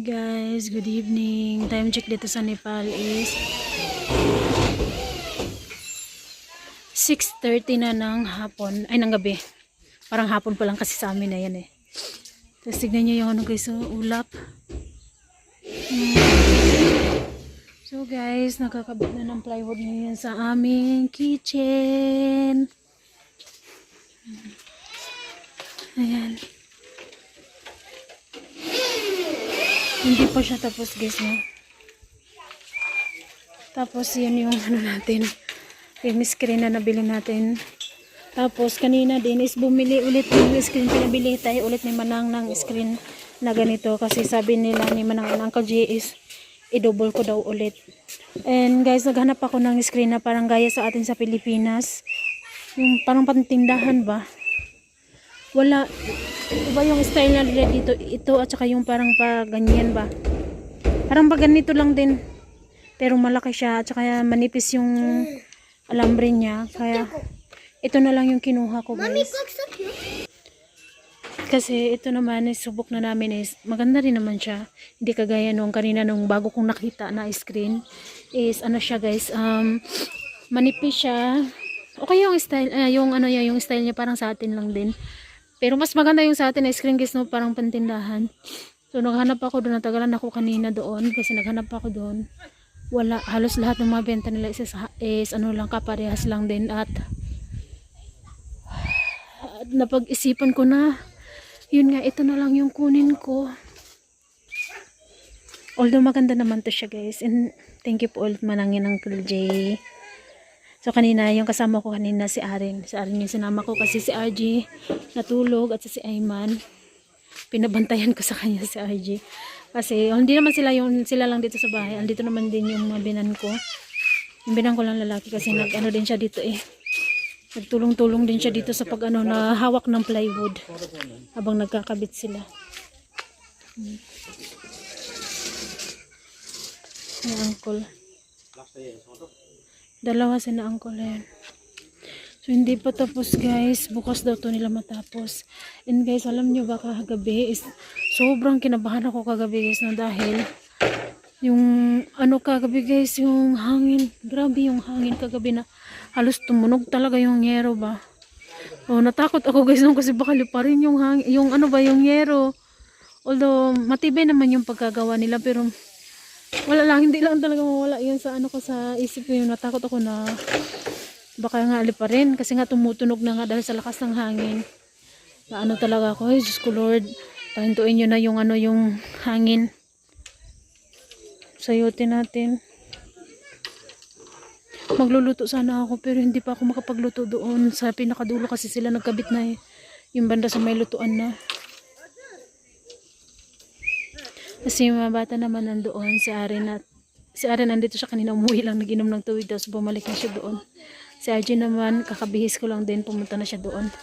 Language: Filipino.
Guys, good evening. Time check dito sa Nepal is 6:30 na ng hapon. Ay, ng gabi. Parang hapon pa lang kasi sa amin na yan eh. Tapos tignan nyo yung ano guys, so, ulap. So guys, nakakabit na ng plywood ngayon sa aming kitchen. Ayan. Hindi pa siya tapos guys, no? Tapos yun yung ano natin, yung screen na nabili natin. Tapos kanina din is bumili ulit yung screen, pinabili tayo ulit ni Manang ng screen na ganito. Kasi sabi nila ni Manang and Uncle G is i-double ko daw ulit. And guys, naghanap ako ng screen na parang gaya sa atin sa Pilipinas. Yung parang pantindahan ba? Wala. Iba yung style na nila dito. Ito at saka yung parang pa ganyan ba. Parang pa ganito lang din. Pero malaki siya at saka manipis yung alambre niya. Kaya ito na lang yung kinuha ko guys. Kasi ito naman is subok na namin is maganda rin naman siya. Hindi kagaya nung kanina nung bago kong nakita na screen. Is ano siya guys. Manipis siya. Okay yung style. Yung ano niya, yung style niya parang sa atin lang din. Pero mas maganda yung sa atin na screen guys, no, parang pantindahan. So naghanap ako doon, natagalan ako kanina doon kasi naghanap ako doon. Wala, halos lahat ng mga benta nila is ano lang, kaparehas lang din at napag-isipan ko na yun nga, ito na lang yung kunin ko. Although maganda naman to siya guys, and thank you po ulit Manangin ng Uncle J. So kanina, yung kasama ko kanina si Aren. Si Aren yung sinama ko kasi si RG natulog at si Ayman. Pinabantayan ko sa kanya si RG. Kasi hindi naman sila lang dito sa bahay. Andito naman din yung mga binan ko. Yung binan ko lang lalaki kasi nag-ano din siya dito eh. Nagtulong-tulong din siya dito sa pag-ano na hawak ng plywood. Habang nagkakabit sila. Yung uncle. Dalawa sila uncle yan. So hindi pa tapos guys. Bukas daw to nila matapos. And guys, alam nyo ba kagabi is sobrang kinabahan ako kagabi guys, no, dahil yung ano kagabi guys, yung hangin. Grabe yung hangin kagabi na halos tumunog talaga yung yero ba. Oh, natakot ako guys nung kasi baka liparin yung hangin, yung ano ba yung yero. Although matibay naman yung pagkagawa nila pero wala lang, hindi lang talaga mawala yun sa ano ko sa isip ko, yung natakot ako na baka nga alipa rin kasi nga tumutunog na nga dahil sa lakas ng hangin. Na ano talaga ako, ay Diyos ko Lord, pahintuin nyo na yung ano yung hangin. Sayutin natin. Magluluto sana ako pero hindi pa ako makapagluto doon sa pinakadulo kasi sila nagkabit na eh, yung banda sa may lutuan na. Kasi yung mga bata naman nandoon, si Aren nandito siya kanina, umuwi lang, naginom ng tubig daw, so bumalik na siya doon. Si RJ naman, kakabihis ko lang din, pumunta na siya doon.